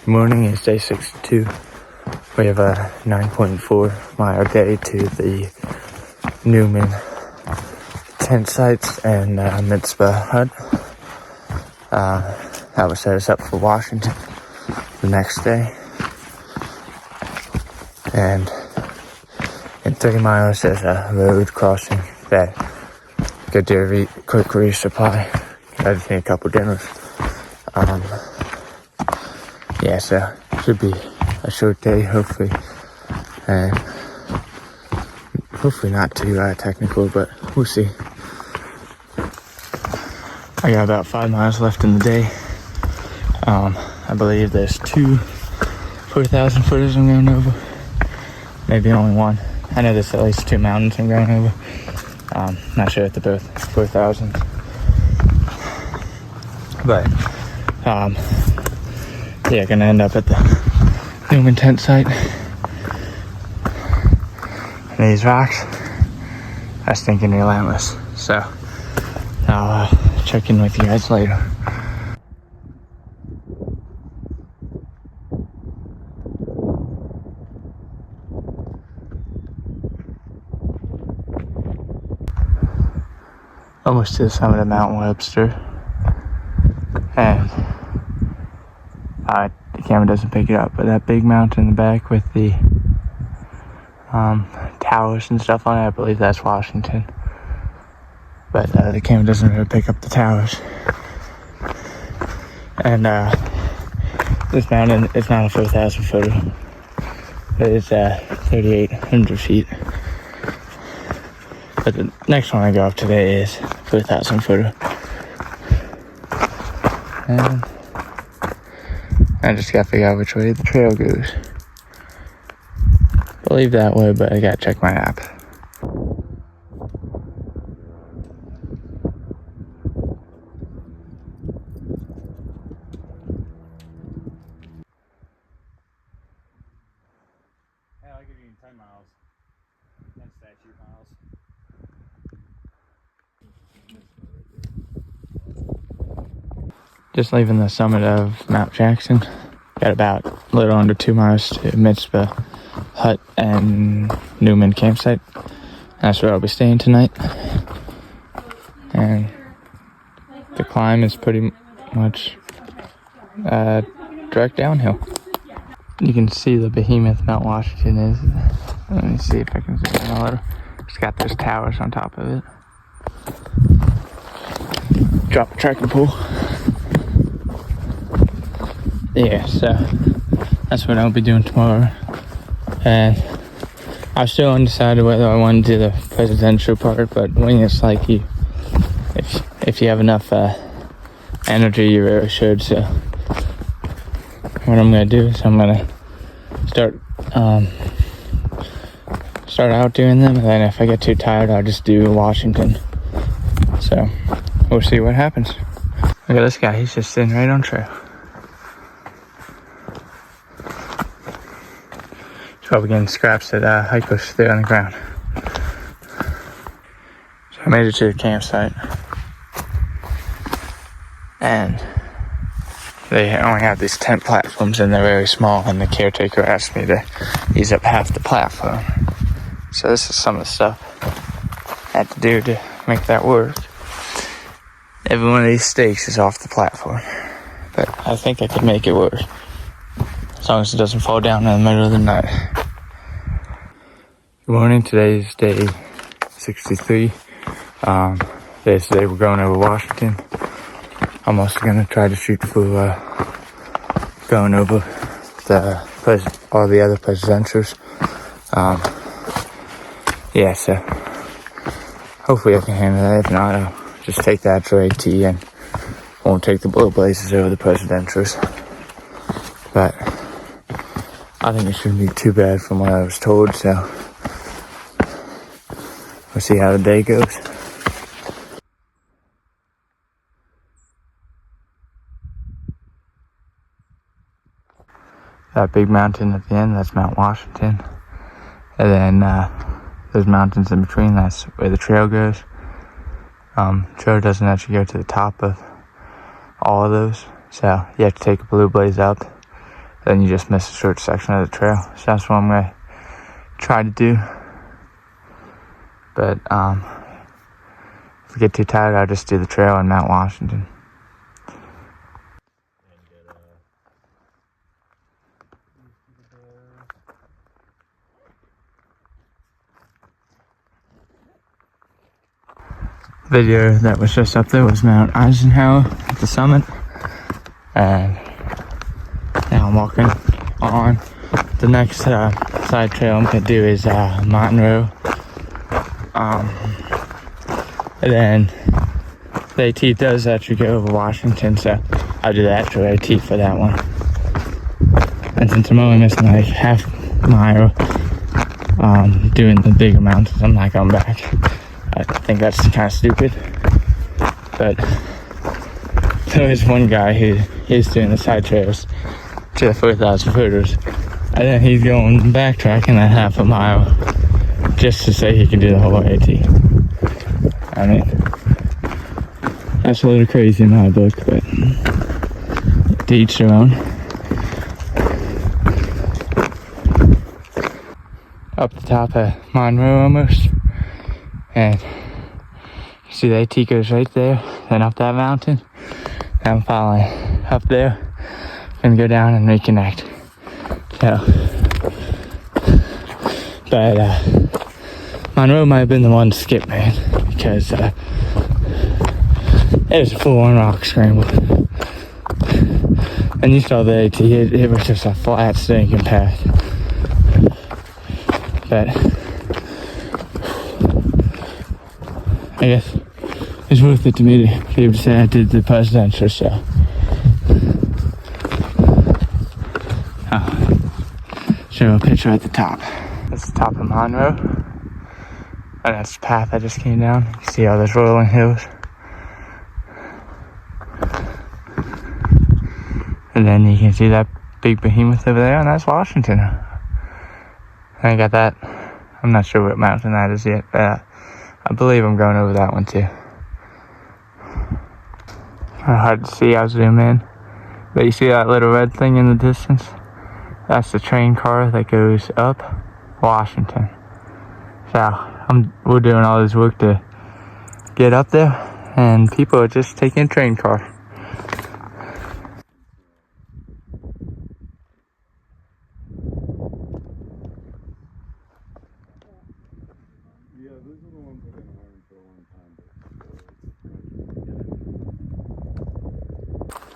Good morning, it's day 62. We have a 9.4 mile day to the Newman tent sites and Mitzvah hut. That will set us up for Washington the next day. And in 30 miles there's a road crossing that good to quick resupply. I just need a couple dinners. So should be a short day, hopefully, and hopefully not too technical, but we'll see. I got about 5 miles left in the day. I believe there's 2 4,000 footers I'm going over, maybe only one. I know there's at least 2 mountains I'm going over. Not sure if they're both 4,000, but gonna end up at the Newman tent site. And these rocks are stinking relentless. So I'll check in with you guys later. Almost to the summit of Mount Webster. And the camera doesn't pick it up, but that big mountain in the back with the towers and stuff on it, I believe that's Washington. But the camera doesn't really pick up the towers. And this mountain is not a 4,000 footer. It is 3,800 feet. But the next one I go up today is 4,000 footer. And I just gotta figure out which way the trail goes. I believe that way, but I gotta check my app. I'll give you 10 miles. 10 statute miles. Just leaving the summit of Mount Jackson. Got about a little under 2 miles to Mitzvah hut and Newman campsite. That's where I'll be staying tonight. And the climb is pretty much direct downhill. You can see the behemoth Mount Washington is. Let me see if I can zoom in a little. It's got those towers on top of it. Drop the trekking pole. Yeah, so that's what I'll be doing tomorrow. And I was still undecided whether I wanted to do the presidential part, but when it's like if you have enough energy, you really should. So what I'm gonna do is I'm gonna start out doing them, and then if I get too tired, I'll just do Washington. So we'll see what happens. Look at this guy, he's just sitting right on trail. Probably getting scraps that hikers threw on the ground. So I made it to the campsite. And they only have these tent platforms and they're very small, and the caretaker asked me to use up half the platform. So this is some of the stuff I had to do to make that work. Every one of these stakes is off the platform, but I think I could make it work. As long as it doesn't fall down in the middle of the night. Good morning, today is day 63. Today we're going over Washington. I'm also going to try to shoot for going over all the other presidentials. So hopefully I can handle that. If not, I'll just take that for AT and won't take the Blue Blazes over the presidentials. But I think it shouldn't be too bad from what I was told, so we'll see how the day goes. That big mountain at the end, that's Mount Washington. And then those mountains in between, that's where the trail goes. Trail doesn't actually go to the top of all of those, so you have to take a Blue Blaze up. then you just miss a short section of the trail. So that's what I'm gonna try to do. But if I get too tired, I'll just do the trail in Mount Washington. Video that was just up there was Mount Eisenhower at the summit, and now I'm walking on. The next side trail I'm gonna do is Monroe, and then the AT does actually go over Washington, so I'll do the actual AT for that one. And since I'm only missing like half mile doing the bigger mountains, I'm not going back. I think that's kind of stupid, but there is one guy who is doing the side trails to the 4,000 footers, and then he's going backtracking that half a mile just to say he can do the whole AT. I mean, that's a little crazy in my book, but to each their own. Up the top of Monroe almost. And you see the AT goes right there, then up that mountain. I'm following up there, gonna go down and reconnect. So, but Monroe might have been the one to skip, man, because it was a full-on rock scramble. And you saw the AT, it was just a flat, stinking path. But I guess it's worth it to me to be able to say I did the presidential show. Show a picture at the top. That's the top of Monroe. And that's the path I just came down. You see all those rolling hills. And then you can see that big behemoth over there, and that's Washington. I got that. I'm not sure what mountain that is yet, but I believe I'm going over that one too. Hard to see, I'll zoom in. But you see that little red thing in the distance? That's the train car that goes up Washington. So we're doing all this work to get up there, and people are just taking a train car.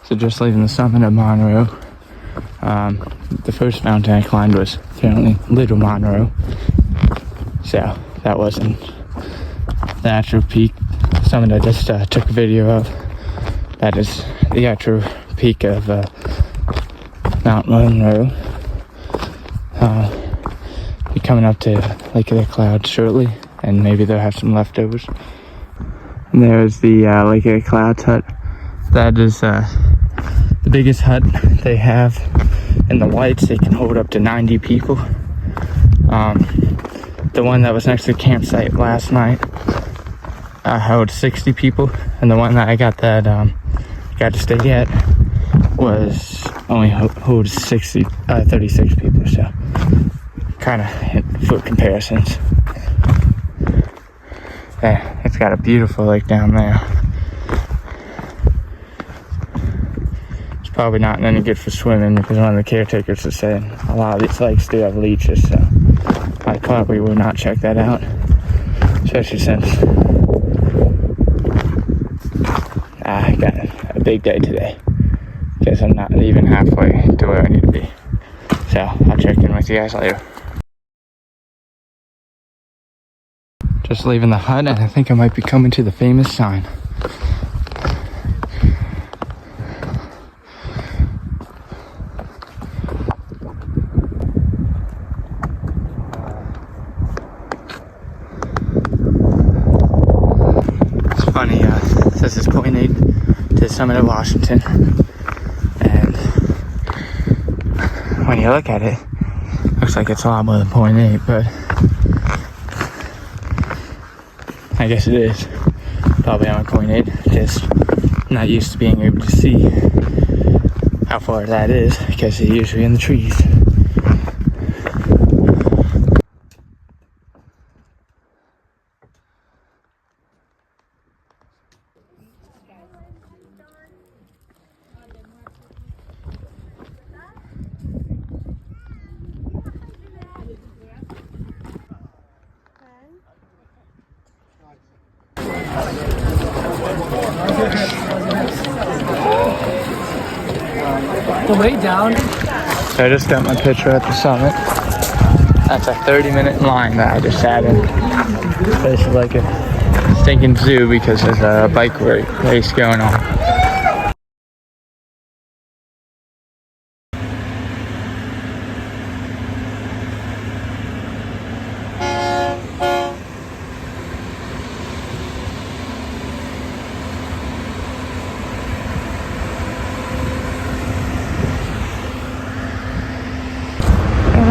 So just leaving the summit of Monroe, the first mountain I climbed was apparently Little Monroe. So that wasn't the actual peak summit I just took a video of. That is the actual peak of Mount Monroe. Be coming up to Lake of the Clouds shortly, and maybe they'll have some leftovers. And there's the Lake of the Clouds hut. That is the biggest hut they have in the Whites. They can hold up to 90 people. The one that was next to the campsite last night held 60 people, and the one that I got to stay at was only holds 36 people. So kind of foot comparisons. Yeah, it's got a beautiful lake down there. Probably not any good for swimming, because one of the caretakers was saying a lot of these lakes do have leeches, so I probably will not check that out, especially since I got a big day today, because I'm not even halfway to where I need to be. So I'll check in with you guys later. Just leaving the hut, and I think I might be coming to the famous sign. Funny, this is 0.8 to the summit of Washington, and when you look at it, looks like it's a lot more than 0.8, but I guess it is probably on 0.8, just not used to being able to see how far that is because they're usually in the trees. The way down. So I just got my picture at the summit. That's a 30-minute line that I just sat in. It's like a stinking zoo because there's a bike race going on.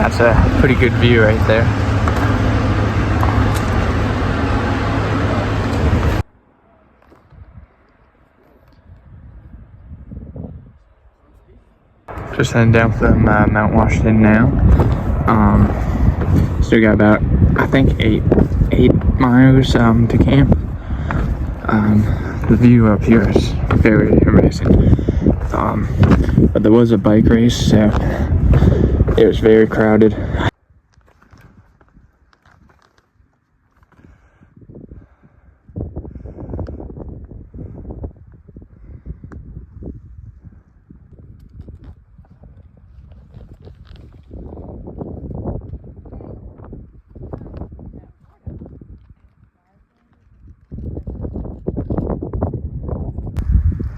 That's a pretty good view right there. Just heading down from Mount Washington now. Still got about, I think, eight miles to camp. The view up here is very amazing. But there was a bike race, so it was very crowded.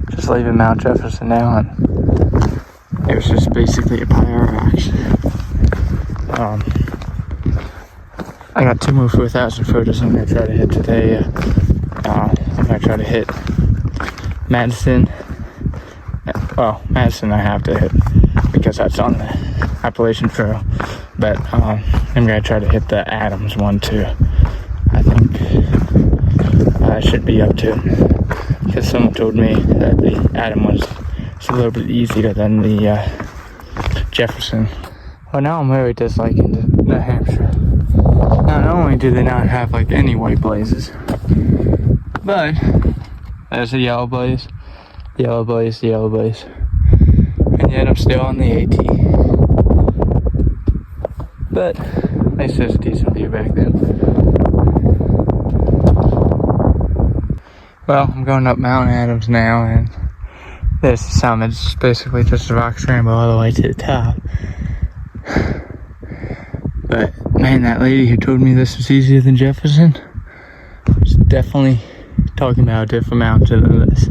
Just leaving Mount Jefferson now, and it was just basically a pile of rocks. I got 2 more 4,000 photos I'm gonna try to hit today. I'm gonna try to hit Madison. Well, Madison I have to hit because that's on the Appalachian Trail. But I'm gonna try to hit the Adams one too. I think I should be up to it. Because someone told me that the Adam was a little bit easier than the Jefferson. Well, now I'm really disliking New Hampshire. Not only do they not have like any white blazes, but there's a yellow blaze, yellow blaze, yellow blaze, and yet I'm still on the AT. But at least there's a decent view back there. Well, I'm going up Mount Adams now, and there's the summit. It's basically just a rock scramble all the way to the top. But man, that lady who told me this was easier than Jefferson was definitely talking about a different mountain than this.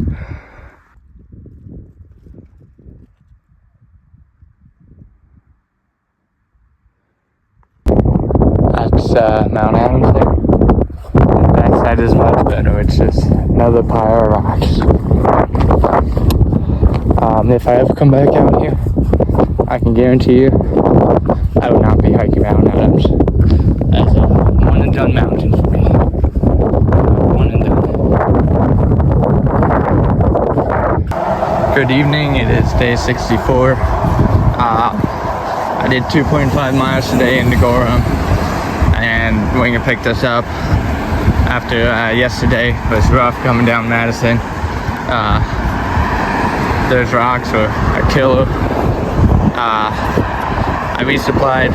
That's Mount Adams there. The backside is much better. It's just another pile of rocks. If I ever come back out here, I can guarantee you I will not be hiking Mount Adams. That's a one and done mountain for me. One and done. Good evening. It is day 64. I did 2.5 miles today into Gorham, and Winger picked us up after yesterday. It was rough coming down Madison. Those rocks were a killer. I resupplied,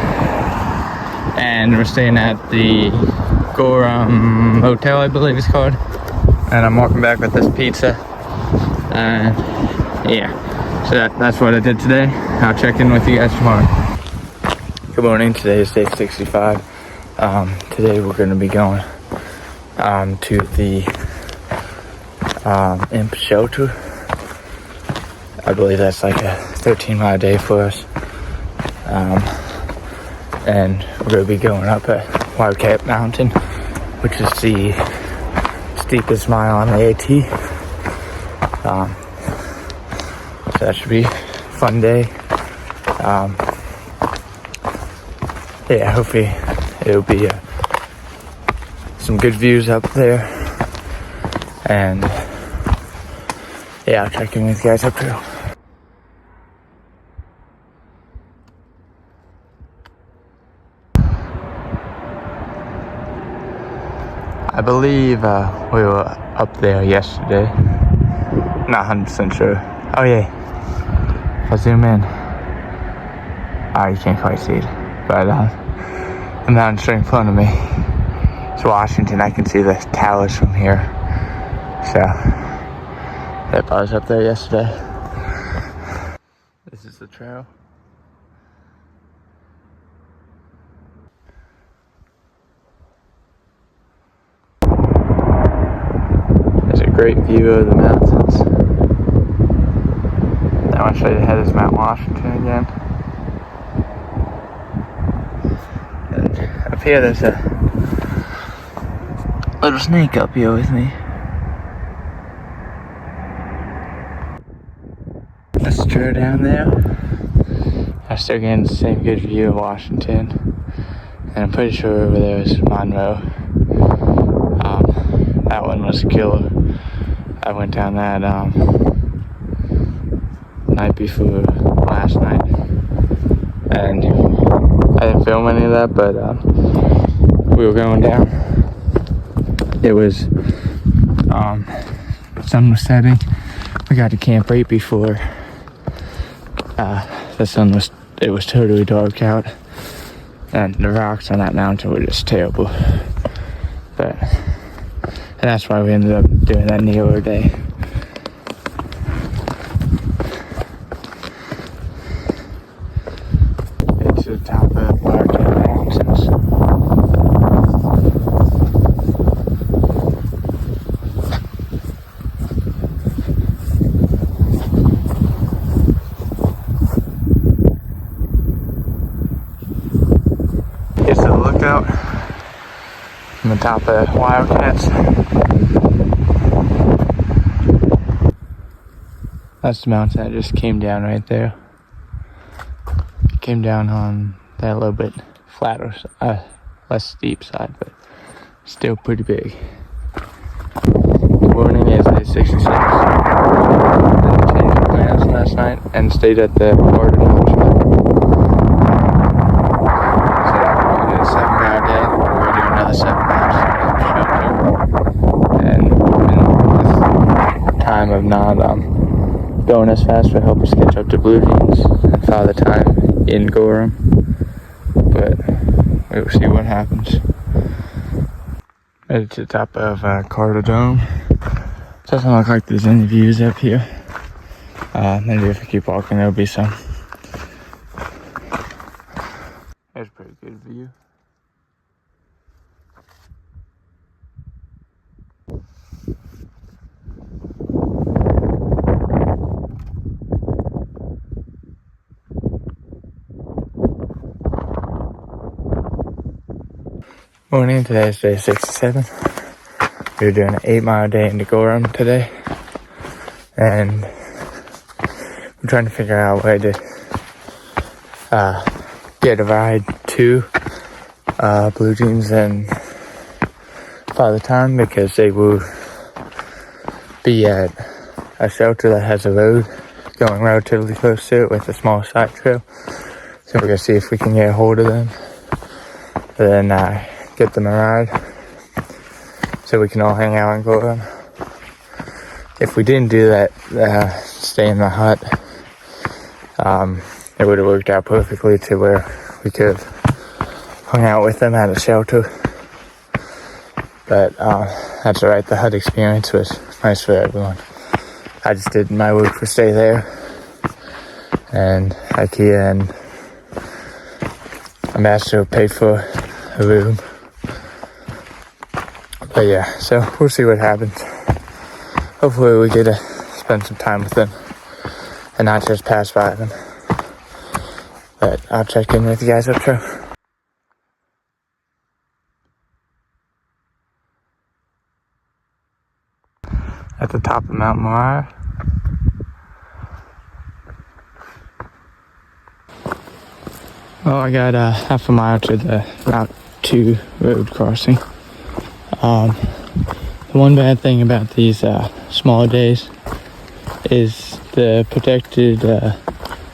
and we're staying at the Gorham Hotel, I believe it's called. And I'm walking back with this pizza. Yeah, so that's what I did today. I'll check in with you guys tomorrow. Good morning. Today is day 65. Today we're going to be going to the Imp Shelter. I believe that's like a 13-mile day for us. And we're going to be going up at Wildcat Mountain, which is the steepest mile on the AT. So that should be a fun day. Yeah, hopefully it'll be some good views up there. And yeah, I'll check in with you guys up here. I believe we were up there yesterday. Not 100% sure. Oh yeah. If I zoom in. Oh, you can't quite see it. But the mountain straight in front of me. It's Washington. I can see the towers from here. So, yep, I was up there yesterday. This is the trail. There's a great view of the mountains. I want to show you the head of Mount Washington again. And up here there's a little snake up here with me. That's the trail down there. I'm still getting the same good view of Washington. And I'm pretty sure over there is Monroe. That one was a killer. I went down that night before last night. And I didn't film any of that, but we were going down. It was, sun was setting. We got to camp right before the sun was, it was totally dark out. And the rocks on that mountain were just terrible. But, and that's why we ended up doing that Nilo day. It's the top of the Mountains. Here's the lookout from the top of the Wildcats. That's the mountain that just came down right there. It came down on that little bit flatter, less steep side, but still pretty big. Good morning, it's day 66. Changed the plans last night and stayed at the Florida Lodge. So we did a 7-mile day. We're gonna do another 7 miles shelter. And in this time of not going as fast will help us catch up to Blue Jeans and Father Time in Gorham. But we will see what happens. Made it to the top of Carter Dome. Doesn't look like there's any views up here. Maybe if we keep walking there'll be some. There's a pretty good view. Morning, today is day 67. We're doing an 8-mile day into Gorham today. And we're trying to figure out a way to get a ride to Blue Jeans and Father Time, because they will be at a shelter that has a road going relatively close to it with a small side trail. So we're gonna see if we can get a hold of them. Then get them a ride so we can all hang out and go to them. If we didn't do that, stay in the hut, it would have worked out perfectly to where we could have hung out with them at a shelter. But that's alright, the hut experience was nice for everyone. I just did my work for stay there, and IKEA and Ambassador paid for a room. But yeah, so we'll see what happens. Hopefully we get to spend some time with them and not just pass by them. But I'll check in with you guys up there. At the top of Mount Moriah. Well, I got half a mile to the Route 2 road crossing. The one bad thing about these small days is the protected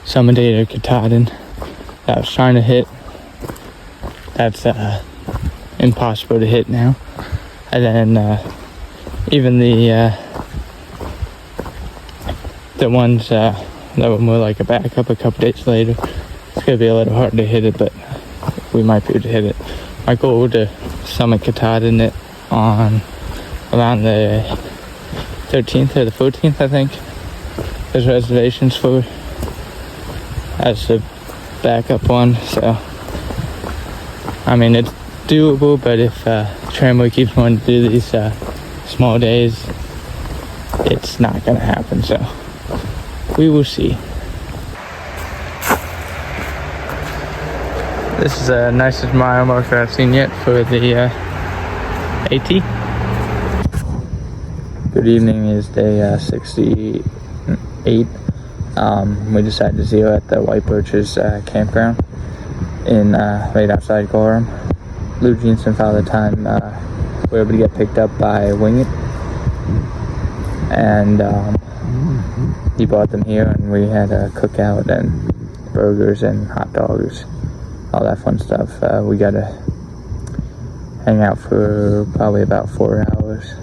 Summidator Katahdin that I was trying to hit. That's impossible to hit now. And then even the ones that were more like a backup a couple days later, it's gonna be a little hard to hit it, but we might be able to hit it. My goal to summit Katahdin on around the 13th or the 14th, I think. There's reservations for as the backup one, so I mean it's doable, but if Tramway keeps wanting to do these small days, it's not gonna happen, so we will see. This is the nicest mile marker I've seen yet for the AT. Good evening, is day 68. We decided to zero at the White Birches campground in right outside Gorham. Lou Jeans and Father Time were able to get picked up by Wing It, and he brought them here, and we had a cookout and burgers and hot dogs, all that fun stuff. We got to hang out for probably about 4 hours.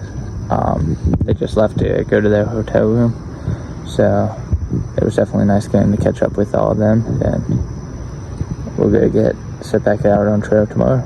They just left to go to their hotel room, so it was definitely nice getting to catch up with all of them, and we're gonna sit back out on trail tomorrow.